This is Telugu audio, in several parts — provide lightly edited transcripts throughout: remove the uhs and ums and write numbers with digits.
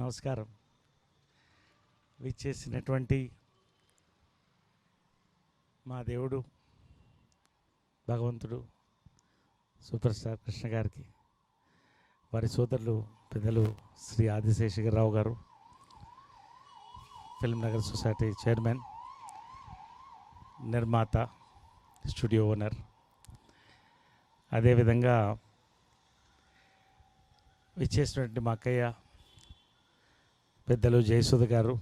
నమస్కారం. విచ్చేసినటువంటి మా దేవుడు భగవంతుడు సూపర్ స్టార్ కృష్ణ గారికి, వారి సోదరులు పెద్దలు శ్రీ ఆదిశేషగిరిరావు గారు, ఫిల్మ్ నగర్ సొసైటీ చైర్మన్, నిర్మాత, స్టూడియో ఓనర్, అదేవిధంగా విచ్చేసినటువంటి మా అక్కయ్య పెద్దలు జయసుధ గారు,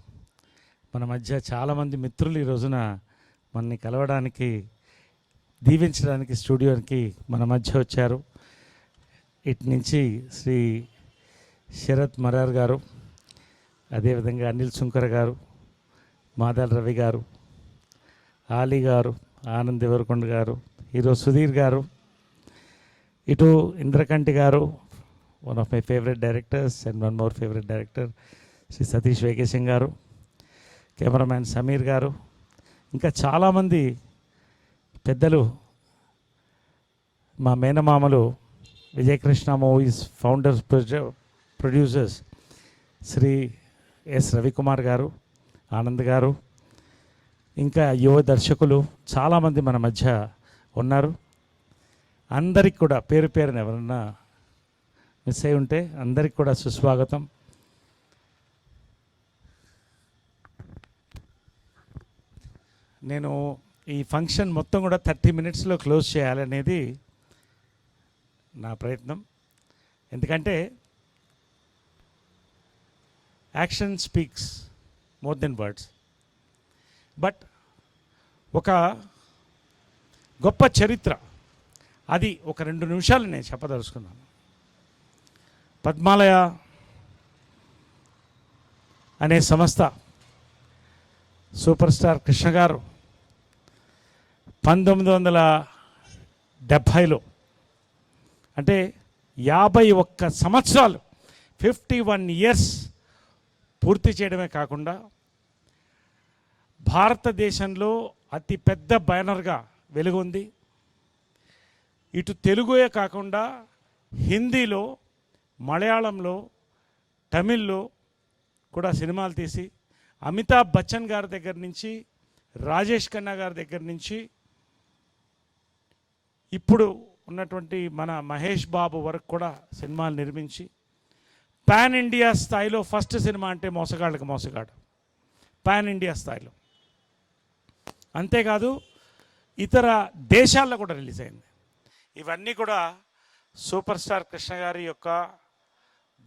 మన మధ్య చాలామంది మిత్రులు ఈ రోజున మనని కలవడానికి, దీవించడానికి స్టూడియోకి మన మధ్య వచ్చారు. ఇటు నుంచి శ్రీ శరత్ మరార్ గారు, అదేవిధంగా అనిల్ సుంకర గారు, మాదాల రవి గారు, ఆలీ గారు, ఆనంద్ దేవరకొండ గారు, హీరో సుధీర్ గారు, ఇటు ఇంద్రకంటి గారు, one of my favourite directors and one more favourite director Shri Satish Vegesna గారు, కెమెరామ్యాన్ సమీర్ గారు, ఇంకా చాలామంది పెద్దలు, మా మేనమామలు Vijayakrishna movies founders producers Shri S Ravikumar గారు, ఆనంద్ గారు, ఇంకా యువ దర్శకులు చాలామంది మన మధ్య ఉన్నారు. అందరికి కూడా పేరు పేరున ఎవరన్నా మిస్ అయి ఉంటే అందరికి కూడా సుస్వాగతం. నేను ఈ ఫంక్షన్ మొత్తం కూడా 30 minutesలో క్లోజ్ చేయాలనేది నా ప్రయత్నం. ఎందుకంటే action speaks more than words. But ఒక గొప్ప చరిత్ర, అది ఒక 2 నిమిషాలు నేను చెప్పదలుచుకున్నాను. పద్మాలయ అనే సంస్థ సూపర్ స్టార్ కృష్ణ గారు 1970లో, అంటే 51 సంవత్సరాలు, 51 years పూర్తి చేయడమే కాకుండా భారతదేశంలో అతి పెద్ద బ్యానర్గా వెలుగొంది. ఇటు తెలుగుయే కాకుండా హిందీలో, మలయాళంలో, తమిళ్లో కూడా సినిమాలు తీసి అమితాబ్ బచ్చన్ గారి దగ్గర నుంచి, రాజేష్ ఖన్నా గారి దగ్గర నుంచి, ఇప్పుడు ఉన్నటువంటి మన మహేష్ బాబు వరకు కూడా సినిమాలు నిర్మించి పాన్ ఇండియా స్థాయిలో ఫస్ట్ సినిమా అంటే మోసగాళ్ళకి మోసగాడు, పాన్ ఇండియా స్థాయిలో. అంతేకాదు ఇతర దేశాల్లో కూడా రిలీజ్ అయింది. ఇవన్నీ కూడా సూపర్ స్టార్ కృష్ణ గారి యొక్క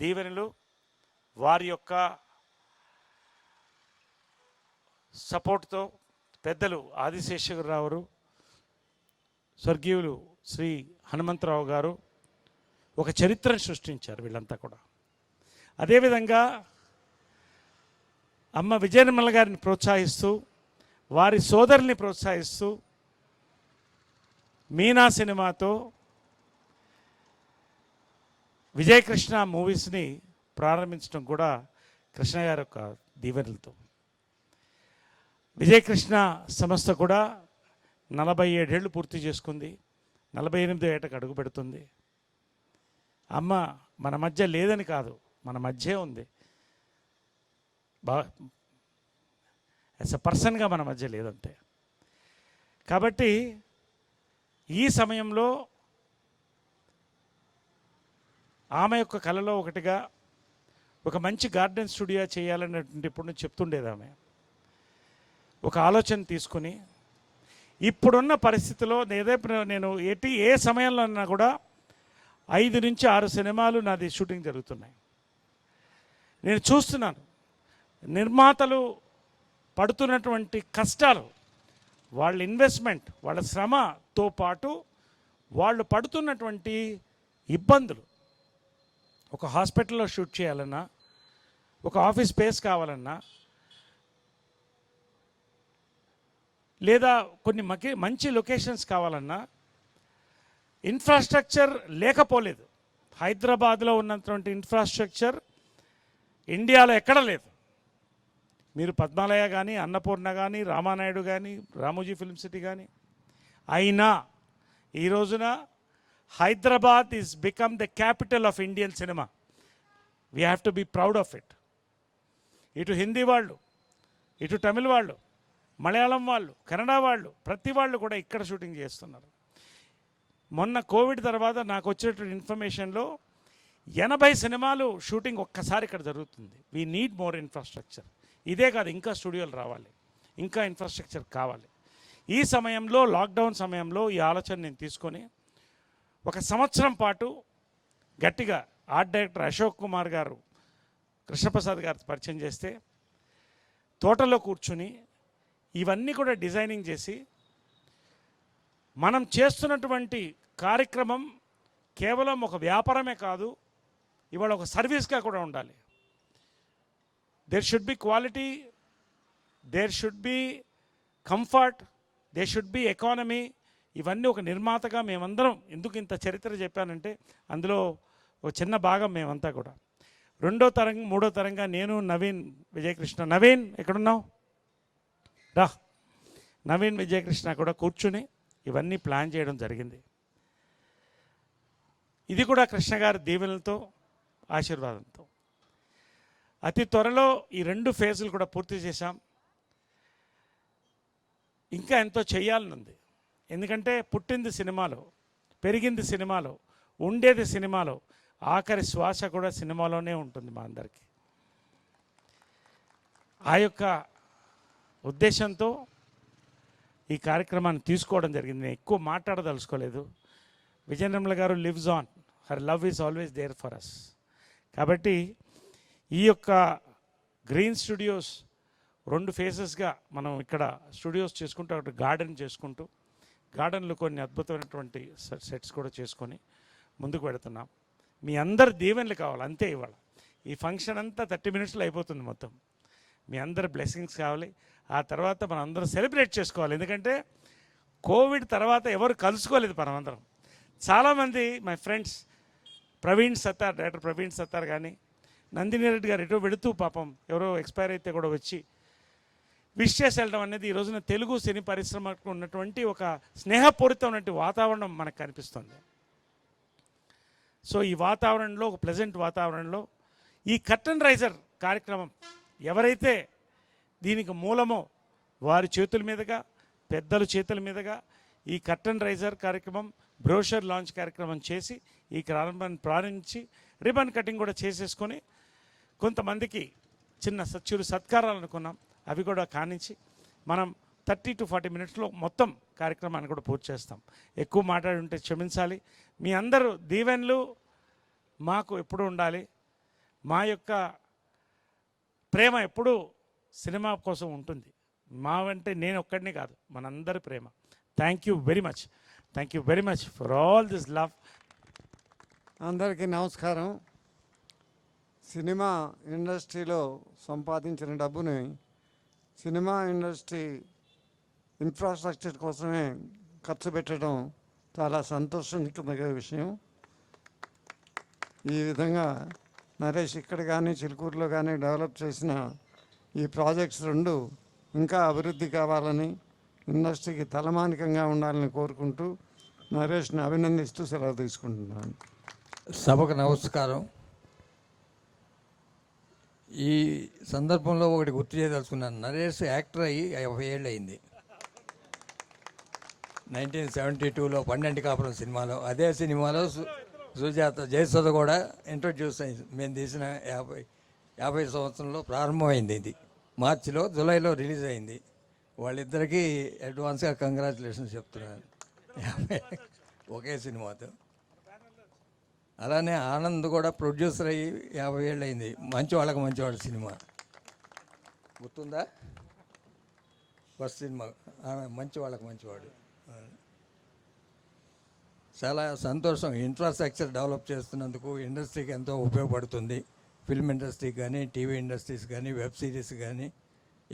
దీవెనలు, వారి యొక్క సపోర్ట్తో, పెద్దలు ఆదిశేషగిరిరావు, స్వర్గీయులు శ్రీ హనుమంతరావు గారు ఒక చరిత్రను సృష్టించారు వీళ్ళంతా కూడా. అదేవిధంగా అమ్మ విజయనిర్మల గారిని ప్రోత్సహిస్తూ, వారి సోదరుల్ని ప్రోత్సహిస్తూ మీనా సినిమాతో విజయకృష్ణ మూవీస్ని ప్రారంభించడం కూడా కృష్ణ గారి యొక్క దీవెనలతో. విజయకృష్ణ సంస్థ కూడా 47 ఏళ్ళు పూర్తి చేసుకుంది, 48వ ఏటకు అడుగు పెడుతుంది. అమ్మ మన మధ్య లేదని కాదు, మన మధ్యే ఉంది. యాజ్ ఎ పర్సన్గా మన మధ్య లేదంతే. కాబట్టి ఈ సమయంలో ఆమె యొక్క కళలో ఒకటిగా ఒక మంచి గార్డెన్ స్టూడియో చేయాలనేటువంటి ఇప్పుడు చెప్తుండేది. ఆమె ఒక ఆలోచన తీసుకుని ఇప్పుడున్న పరిస్థితిలో నేను ఏ సమయంలో అన్నా కూడా 5 నుంచి 6 సినిమాలు నాది షూటింగ్ జరుగుతున్నాయి. నేను చూస్తున్నాను నిర్మాతలు పడుతున్నటువంటి కష్టాలు, వాళ్ళ ఇన్వెస్ట్మెంట్, వాళ్ళ శ్రమతో పాటు వాళ్ళు పడుతున్నటువంటి ఇబ్బందులు. ఒక హాస్పిటల్లో షూట్ చేయాలన్నా, ఒక ఆఫీస్ స్పేస్ కావాలన్నా, లేదా కొన్ని మంచి లొకేషన్స్ కావాలన్నా ఇన్ఫ్రాస్ట్రక్చర్ లేకపోలేదు. హైదరాబాద్లో ఉన్నటువంటి ఇన్ఫ్రాస్ట్రక్చర్ ఇండియాలో ఎక్కడ లేదు. మీరు పద్మాలయ కానీ, అన్నపూర్ణ కానీ, రామానాయుడు కానీ, రామోజీ ఫిల్మ్ సిటీ కానీ, అయినా ఈ రోజున Hyderabad is become the capital of Indian cinema. We have to be proud of it. ఇటు హిందీ వాళ్ళు, ఇటు తమిళ్ వాళ్ళు, మలయాళం వాళ్ళు, కన్నడ వాళ్ళు, ప్రతి వాళ్ళు కూడా ఇక్కడ షూటింగ్ చేస్తున్నారు. మొన్న కోవిడ్ తర్వాత నాకు వచ్చేటువంటి ఇన్ఫర్మేషన్లో 80 సినిమాలు షూటింగ్ ఒక్కసారి ఇక్కడ జరుగుతుంది. We need more infrastructure. ఇదే కాదు, ఇంకా స్టూడియోలు రావాలి, ఇంకా ఇన్ఫ్రాస్ట్రక్చర్ కావాలి. ఈ సమయంలో, లాక్డౌన్ సమయంలో ఈ ఆలోచన నేను తీసుకొని 1 సంవత్సరం పాటు గట్టిగా ఆర్ట్ డైరెక్టర్ అశోక్ కుమార్ గారు, కృష్ణప్రసాద్ గారు పరిచయం చేస్తే తోటలో కూర్చుని ఇవన్నీ కూడా డిజైనింగ్ చేసి మనం చేస్తున్నటువంటి కార్యక్రమం కేవలం ఒక వ్యాపారమే కాదు, ఇవాళ ఒక సర్వీస్గా కూడా ఉండాలి. There should be quality, there should be comfort, there should be economy. ఇవన్నీ ఒక నిర్మాతగా మేమందరం, ఎందుకు ఇంత చరిత్ర చెప్పానంటే అందులో ఒక చిన్న భాగం మేమంతా కూడా. 2వ తరం 3వ తరంగా నేను, నవీన్ విజయకృష్ణ, నవీన్ ఎక్కడున్నావు రా, నవీన్ విజయకృష్ణ కూడా కూర్చుని ఇవన్నీ ప్లాన్ చేయడం జరిగింది. ఇది కూడా కృష్ణ గారి దీవెనలతో, ఆశీర్వాదంతో. అతి త్వరలో ఈ 2 ఫేజులు కూడా పూర్తి చేశాం. ఇంకా ఎంతో చేయాలని ఉంది. ఎందుకంటే పుట్టింది సినిమాలో, పెరిగింది సినిమాలో, ఉండేది సినిమాలో, ఆఖరి శ్వాస కూడా సినిమాలోనే ఉంటుంది మా అందరికీ. ఆ యొక్క ఉద్దేశంతో ఈ కార్యక్రమాన్ని తీసుకోవడం జరిగింది. నేను ఎక్కువ మాట్లాడదలుచుకోలేదు. విజయ నిర్మల గారు lives on, her love is always there for us. కాబట్టి ఈ యొక్క గ్రీన్ స్టూడియోస్ 2 ఫేజెస్గా మనం ఇక్కడ స్టూడియోస్ చేసుకుంటూ, ఒకటి గార్డెన్ చేసుకుంటూ, గార్డెన్లో కొన్ని అద్భుతమైనటువంటి సెట్స్ కూడా చేసుకొని ముందుకు పెడుతున్నాం. మీ అందరు దీవెనలు కావాలి అంతే. ఇవాళ ఈ ఫంక్షన్ అంతా 30 మినిట్స్లో అయిపోతుంది మొత్తం. మీ అందరు బ్లెస్సింగ్స్ కావాలి. ఆ తర్వాత మనం అందరం సెలబ్రేట్ చేసుకోవాలి. ఎందుకంటే కోవిడ్ తర్వాత ఎవరు కలుసుకోలేదు మనమందరం. చాలామంది my friends, Praveen Sattar, director Praveen Sattar కానీ, నందిని రెడ్డి గారు ఎటో వెళుతూ పాపం ఎవరో ఎక్స్పైర్ అయితే కూడా వచ్చి విష్ చేసి వెళ్ళడం అనేది ఈ రోజున తెలుగు సినీ పరిశ్రమకు ఉన్నటువంటి ఒక స్నేహపూరితమైనటువంటి వాతావరణం మనకు కనిపిస్తుంది. సో ఈ వాతావరణంలో, ఒక ప్లెజెంట్ వాతావరణంలో ఈ కర్టన్ రైజర్ కార్యక్రమం ఎవరైతే దీనికి మూలమో వారి చేతుల మీదుగా, పెద్దల చేతుల మీదుగా ఈ కర్టన్ రైజర్ కార్యక్రమం, బ్రోషర్ లాంచ్ కార్యక్రమం చేసి ఈ కార్యక్రమాన్ని ప్రారంభించి రిబన్ కటింగ్ కూడా చేసేసుకొని కొంతమందికి చిన్న సత్కారాలు అనుకున్నాం. అవి కూడా కానించి మనం 30 to 40 మినిట్స్లో మొత్తం కార్యక్రమాన్ని కూడా పూర్తి చేస్తాం. ఎక్కువ మాట్లాడి ఉంటే క్షమించాలి. మీ అందరూ దీవెనలు మాకు ఎప్పుడూ ఉండాలి. మా యొక్క ప్రేమ ఎప్పుడూ సినిమా కోసం ఉంటుంది. మా అంటే నేను ఒక్కడిని కాదు, మనందరి ప్రేమ. Thank you very much, thank you very much for all this love. అందరికీ నమస్కారం. సినిమా ఇండస్ట్రీలో సంపాదించిన డబ్బుని సినిమా ఇండస్ట్రీ ఇన్ఫ్రాస్ట్రక్చర్ కోసమే ఖర్చు పెట్టడం చాలా సంతోషించదగ్గ విషయం. ఈ విధంగా నరేష్ ఇక్కడ కానీ చిలుకూరులో కానీ డెవలప్ చేసిన ఈ ప్రాజెక్ట్స్ 2 ఇంకా అభివృద్ధి కావాలని, ఇండస్ట్రీకి తలమానికంగా ఉండాలని కోరుకుంటూ నరేష్ని అభినందిస్తూ సెలవు తీసుకుంటున్నాను. సభకు నమస్కారం. ఈ సందర్భంలో ఒకటి గుర్తు చేయదలుచుకున్నాను. నరేష్ యాక్టర్ అయ్యి 50 ఏళ్ళు అయింది. 1972లో 12 కాపురం సినిమాలో, అదే సినిమాలో సుజాత జయసుధ కూడా ఇంట్రొడ్యూస్ అయింది. మేము తీసిన 50 సంవత్సరంలో ప్రారంభమైంది. ఇది మార్చిలో, జూలైలో రిలీజ్ అయింది. వాళ్ళిద్దరికీ అడ్వాన్స్గా కంగ్రాచులేషన్స్ చెప్తున్నాను. ఒకే సినిమాతో. అలానే ఆనంద్ కూడా ప్రొడ్యూసర్ అయ్యి 50 ఏళ్ళు అయింది. మంచి వాళ్ళకి మంచివాడు సినిమా గుర్తుందా? ఫస్ట్ సినిమా మంచి వాళ్ళకి మంచివాడు. చాలా సంతోషం. ఇన్ఫ్రాస్ట్రక్చర్ డెవలప్ చేస్తున్నందుకు ఇండస్ట్రీకి ఎంతో ఉపయోగపడుతుంది. ఫిల్మ్ ఇండస్ట్రీ కానీ, టీవీ ఇండస్ట్రీస్ కానీ, వెబ్ సిరీస్ కానీ,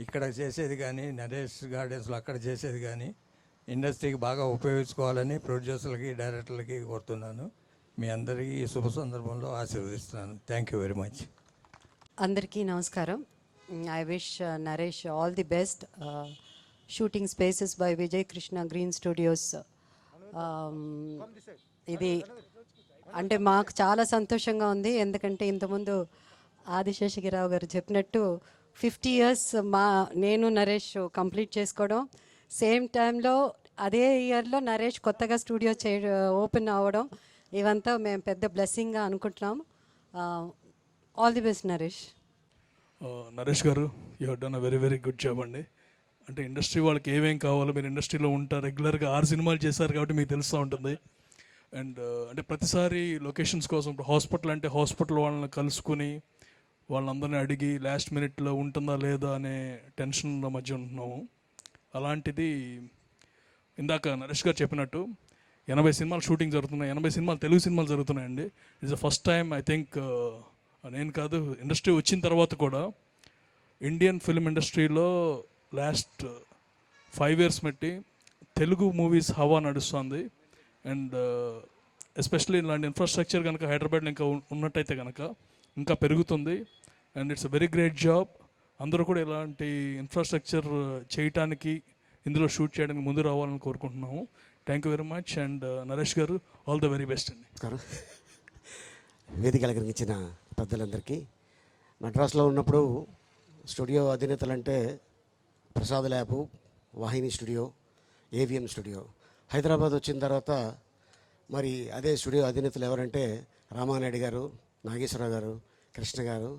ఇక్కడ చేసేది కానీ, నరేష్ గార్డెన్స్లో అక్కడ చేసేది కానీ ఇండస్ట్రీకి బాగా ఉపయోగించుకోవాలని ప్రొడ్యూసర్లకి, డైరెక్టర్లకి కోరుతున్నాను. మీ అందరికీ ఈ శుభ సందర్భంలో ఆశీర్వదిస్తున్నాను. Thank you very much. అందరికీ నమస్కారం. I wish Naresh all the best. Shooting spaces by Vijay Krishna green studios. ఇది అంటే మాకు చాలా సంతోషంగా ఉంది. ఎందుకంటే ఇంతకుముందు ఆదిశేషగిరావు గారు చెప్పినట్టు 50 ఇయర్స్ నేను నరేష్ కంప్లీట్ చేసుకోవడం, సేమ్ టైంలో అదే ఇయర్లో నరేష్ కొత్తగా స్టూడియో ఓపెన్ అవ్వడం, ఇవంతా మేము పెద్ద బ్లెస్సింగ్గా అనుకుంటున్నాం. All the best Naresh. Naresh గారు, you have done a very very good job అండి. అంటే ఇండస్ట్రీ వాళ్ళకి ఏమేం కావాలో మీరు ఇండస్ట్రీలో ఉంటారు, రెగ్యులర్గా 6 సినిమాలు చేశారు కాబట్టి మీకు తెలుస్తూ ఉంటుంది. అండ్ అంటే ప్రతిసారి లొకేషన్స్ కోసం ఇప్పుడు హాస్పిటల్ అంటే హాస్పిటల్ వాళ్ళని కలుసుకుని వాళ్ళందరినీ అడిగి లాస్ట్ మినిట్లో ఉంటుందా లేదా అనే టెన్షన్ల మధ్య ఉంటున్నాము. అలాంటిది ఇందాక నరేష్ గారు చెప్పినట్టు 80 సినిమాలు షూటింగ్ జరుగుతున్నాయి, 80 సినిమాలు తెలుగు సినిమాలు జరుగుతున్నాయండి. It's the first time I think, నేను కాదు ఇండస్ట్రీ వచ్చిన తర్వాత కూడా ఇండియన్ ఫిల్మ్ ఇండస్ట్రీలో లాస్ట్ 5 ఇయర్స్ బట్టి తెలుగు మూవీస్ హవా నడుస్తుంది. అండ్ ఎస్పెషల్లీ ఇలాంటి ఇన్ఫ్రాస్ట్రక్చర్ కనుక హైదరాబాద్లో ఇంకా ఉన్నట్టయితే కనుక ఇంకా పెరుగుతుంది. And it's a very great job. అందరూ కూడా ఇలాంటి ఇన్ఫ్రాస్ట్రక్చర్ చేయటానికి, ఇందులో షూట్ చేయడానికి ముందు రావాలని కోరుకుంటున్నాము. Thank you very much. And Naresh గారు, ఆల్ ద వెరీ బెస్ట్ అండి. నమస్కారం. వేదిక అలంకరించిన పెద్దలందరికీ. మద్రాసులో ఉన్నప్పుడు స్టూడియో అధినేతలంటే ప్రసాద్ ల్యాబు, వాహిని స్టూడియో, ఏవిఎం స్టూడియో. హైదరాబాద్ వచ్చిన తర్వాత మరి అదే స్టూడియో అధినేతలు ఎవరంటే రామానాయుడు గారు, నాగేశ్వరరావు గారు, కృష్ణ గారు,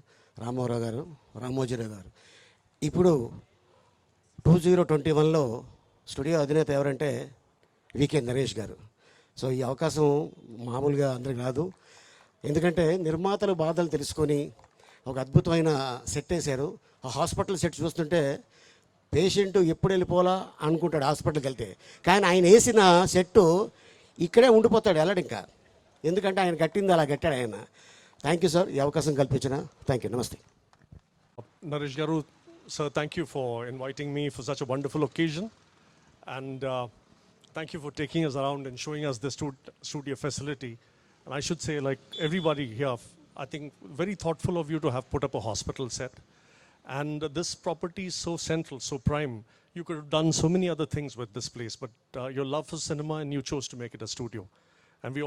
రామారావు గారు, రామోజీరావు గారు. ఇప్పుడు 2021లో స్టూడియో అధినేత ఎవరంటే వికే నరేష్ గారు. సో ఈ అవకాశం మామూలుగా అందరికి రాదు. ఎందుకంటే నిర్మాతల బాధలు తెలుసుకొని ఒక అద్భుతమైన సెట్ వేశారు. ఆ హాస్పిటల్ సెట్ చూస్తుంటే పేషెంట్ ఎప్పుడు వెళ్ళిపోవాలా అనుకుంటాడు హాస్పిటల్కి వెళ్తే, కానీ ఆయన వేసిన సెట్టు ఇక్కడే ఉండిపోతాడు, వెళ్ళడు ఇంకా. ఎందుకంటే ఆయన కట్టింది అలా కట్టాడు ఆయన. థ్యాంక్ యూ సార్, ఈ అవకాశం కల్పించిన. Thank you. నమస్తే. Naresh Garu, sir, thank you for inviting me for such a wonderful occasion. And thank you for taking us around and showing us the studio facility. And I should say, like everybody here, I think very thoughtful of you to have put up a hospital set. And this property is so central, so prime. You could have done so many other things with this place, but your love for cinema and you chose to make it a studio. And we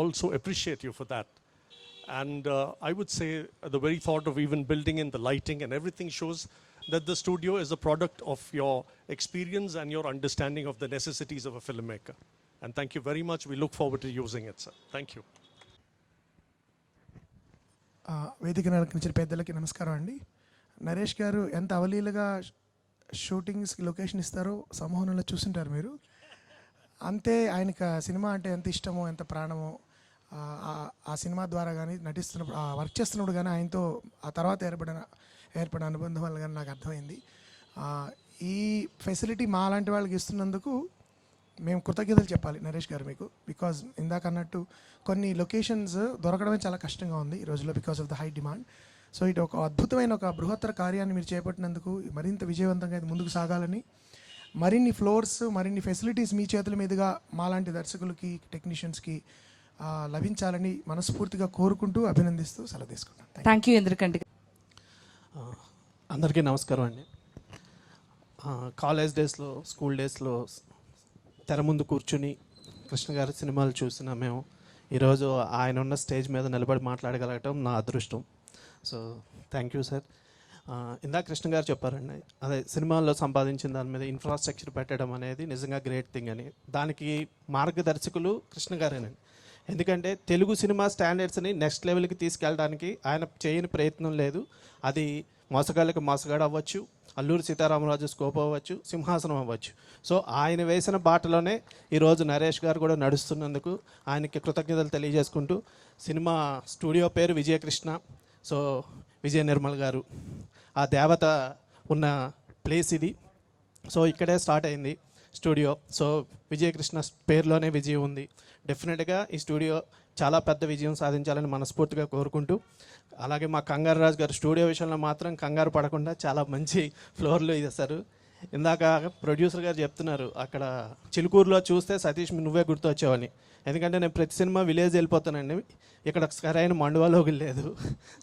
also appreciate you for that. And I would say the very thought of even building in the lighting and everything shows that the studio is a product of your experience and your understanding of the necessities of a filmmaker. And thank you very much. We look forward to using it, sir. Thank you. వేదికను అలంకరించిన పెద్దలకి నమస్కారం అండి. నరేష్ గారు ఎంత అవలీలగా షూటింగ్స్కి లొకేషన్ ఇస్తారో సంమోహనంలో చూస్తుంటారు మీరు. అంతే ఆయనకు సినిమా అంటే ఎంత ఇష్టమో, ఎంత ప్రాణమో, ఆ సినిమా ద్వారా కానీ నటిస్తున్నప్పుడు, వర్క్ చేస్తున్నప్పుడు కానీ ఆయనతో ఆ తర్వాత ఏర్పడిన అనుబంధం వల్ల కానీ నాకు అర్థమైంది. ఈ ఫెసిలిటీ మా లాంటి వాళ్ళకి ఇస్తున్నందుకు మేము కృతజ్ఞతలు చెప్పాలి నరేష్ గారు మీకు. బికాజ్ ఇందాక అన్నట్టు కొన్ని లొకేషన్స్ దొరకడమే చాలా కష్టంగా ఉంది ఈ రోజుల్లో because of the high demand. So ఇటు ఒక అద్భుతమైన ఒక బృహత్తర కార్యాన్ని మీరు చేపట్టినందుకు మరింత విజయవంతంగా ఇది ముందుకు సాగాలని, మరిన్ని ఫ్లోర్స్, మరిన్ని ఫెసిలిటీస్ మీ చేతుల మీదుగా మాలాంటి దర్శకులకి, టెక్నీషియన్స్కి లభించాలని మనస్ఫూర్తిగా కోరుకుంటూ అభినందిస్తూ సెలవు తీసుకుంటాను. Thank you Indrakanti. అందరికీ నమస్కారం అండి. కాలేజ్ డేస్లో, స్కూల్ డేస్లో తెర ముందు కూర్చుని కృష్ణ గారి సినిమాలు చూసిన మేము ఈరోజు ఆయన ఉన్న స్టేజ్ మీద నిలబడి మాట్లాడగలగటం నా అదృష్టం. So thank you sir. ఇందాక కృష్ణ గారు చెప్పారండి, అదే సినిమాల్లో సంపాదించిన దాని మీద ఇన్ఫ్రాస్ట్రక్చర్ పెట్టడం అనేది నిజంగా గ్రేట్ థింగ్ అని. దానికి మార్గదర్శకులు కృష్ణ గారేనండి. ఎందుకంటే తెలుగు సినిమా స్టాండర్డ్స్ని నెక్స్ట్ లెవెల్కి తీసుకెళ్ళడానికి ఆయన చేయని ప్రయత్నం లేదు. అది మోసగాళ్ళకి మోసగాడు అవ్వచ్చు, అల్లూరి సీతారామరాజు స్కోప్ అవ్వచ్చు, సింహాసనం అవ్వచ్చు. సో ఆయన వేసిన బాటలోనే ఈరోజు నరేష్ గారు కూడా నడుస్తున్నందుకు ఆయనకి కృతజ్ఞతలు తెలియజేసుకుంటూ, సినిమా స్టూడియో పేరు విజయకృష్ణ. సో విజయ నిర్మల్ గారు ఆ దేవత ఉన్న ప్లేస్ ఇది. సో ఇక్కడే స్టార్ట్ అయింది స్టూడియో. సో విజయకృష్ణ పేరులోనే విజయం ఉంది. డెఫినెట్గా ఈ స్టూడియో చాలా పెద్ద విజయం సాధించాలని మనస్ఫూర్తిగా కోరుకుంటూ, అలాగే మా కంగారు రాజు గారు స్టూడియో విషయంలో మాత్రం కంగారు పడకుండా చాలా మంచి ఫ్లోర్లు ఇస్తారు. ఇందాక ప్రొడ్యూసర్ గారు చెప్తున్నారు, అక్కడ చిలుకూరులో చూస్తే సతీష్ నువ్వే గుర్తొచ్చావని. ఎందుకంటే నేను ప్రతి సినిమా విలేజ్ వెళ్ళిపోతానండి, ఇక్కడ సరైన మండువాలోకి లేదు.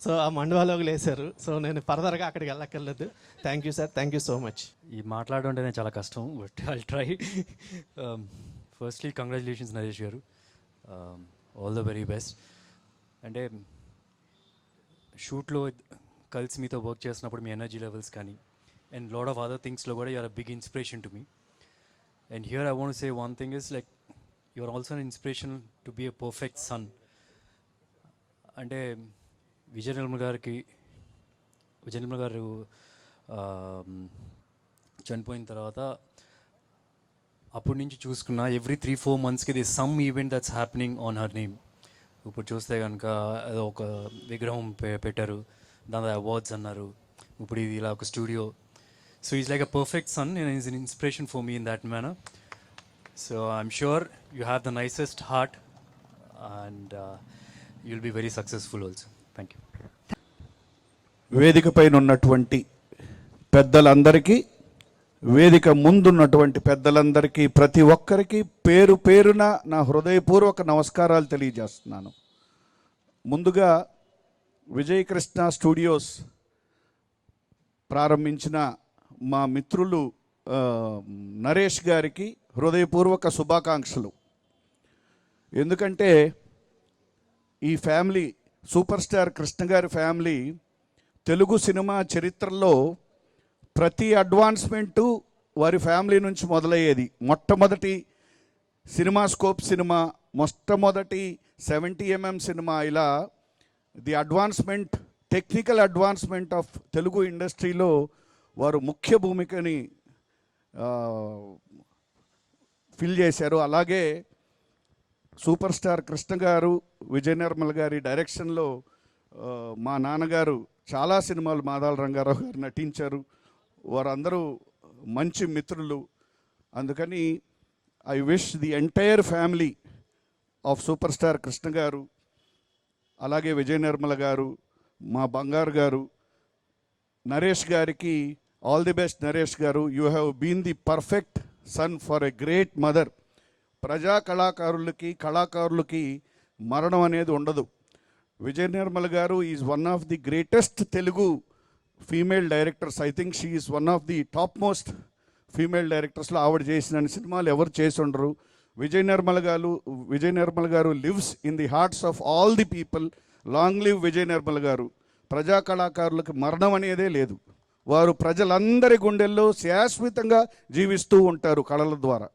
సో ఆ మండువాలోకి వేశారు. సో నేను ఫర్దర్గా అక్కడికి వెళ్ళక్కర్లేదు. Thank you sir, thank you so much. ఈ మాట్లాడడం అంటేనే చాలా కష్టం, but I'll try. Firstly congratulations Naresh గారు, ఆల్ ద వెరీ బెస్ట్. అంటే షూట్లో కలిసి మీతో వర్క్ చేసినప్పుడు మీ ఎనర్జీ లెవెల్స్ కానీ అండ్ లాట్ ఆఫ్ అదర్ థింగ్స్లో కూడా you are a big inspiration to me. And here I want say one thing is like you are also an inspiration to be a perfect son. అంటే విజయ నిర్మల్ గారు చనిపోయిన తర్వాత అప్పటి నుంచి చూసుకున్నా ఎవ్రీ 3-4 monthsకి the some event that's happening on her name. ఇప్పుడు చూస్తే కనుక ఏదో ఒక విగ్రహం పెట్టారు, దాని అవార్డ్స్ అన్నారు, ఇప్పుడు ఇది ఇలా ఒక studio. So is like a perfect son and is an inspiration for me in that manner. So I'm sure you have the nicest heart and you will be very successful also. Thank you. వేదిక పైన ఉన్నటువంటి పెద్దలందరికీ, వేదిక ముందున్నటువంటి పెద్దలందరికీ, ప్రతి ఒక్కరికి పేరు పేరున నా హృదయపూర్వక నమస్కారాలు తెలియజేస్తున్నాను. ముందుగా విజయకృష్ణ స్టూడియోస్ ప్రారంభించిన మా మిత్రులు నరేష్ గారికి హృదయపూర్వక శుభాకాంక్షలు. ఎందుకంటే ఈ ఫ్యామిలీ, సూపర్ స్టార్ కృష్ణ గారి ఫ్యామిలీ తెలుగు సినిమా చరిత్రలో ప్రతి అడ్వాన్స్మెంటు వారి ఫ్యామిలీ నుంచి మొదలయ్యేది. మొట్టమొదటి సినిమాస్కోప్ సినిమా, మొట్టమొదటి 70mm సినిమా, ఇలా the advancement, technical advancement of Telugu ఇండస్ట్రీలో వారు ముఖ్య భూమికని ఫిల్ చేశారు. అలాగే సూపర్ స్టార్ కృష్ణ గారు, విజయ నిర్మల్ గారి డైరెక్షన్లో మా నాన్నగారు చాలా సినిమాలు మాదాల రంగారావు గారు నటించారు. వారందరూ మంచి మిత్రులు. అందుకని I wish the entire family of super star Krishna గారు, అలాగే విజయ నిర్మల గారు, మా బంగారు గారు, నరేష్ గారికి ఆల్ ది బెస్ట్. నరేష్ గారు, you have been the perfect son for a great mother. ప్రజా కళాకారులకి మరణం అనేది ఉండదు. విజయ నిర్మల గారు is one of the greatest Telugu female directors. I think she is one of the top most female డైరెక్టర్స్లో ఆవిడ చేసిన సినిమాలు ఎవరు చేసి ఉండరు. విజయ నిర్మల గారు lives in the hearts of all the people. Long live Vijaya Nirmala గారు. ప్రజా కళాకారులకు మరణం అనేదే లేదు. వారు ప్రజలందరి గుండెల్లో శాశ్వతంగా జీవిస్తూ ఉంటారు కళల ద్వారా.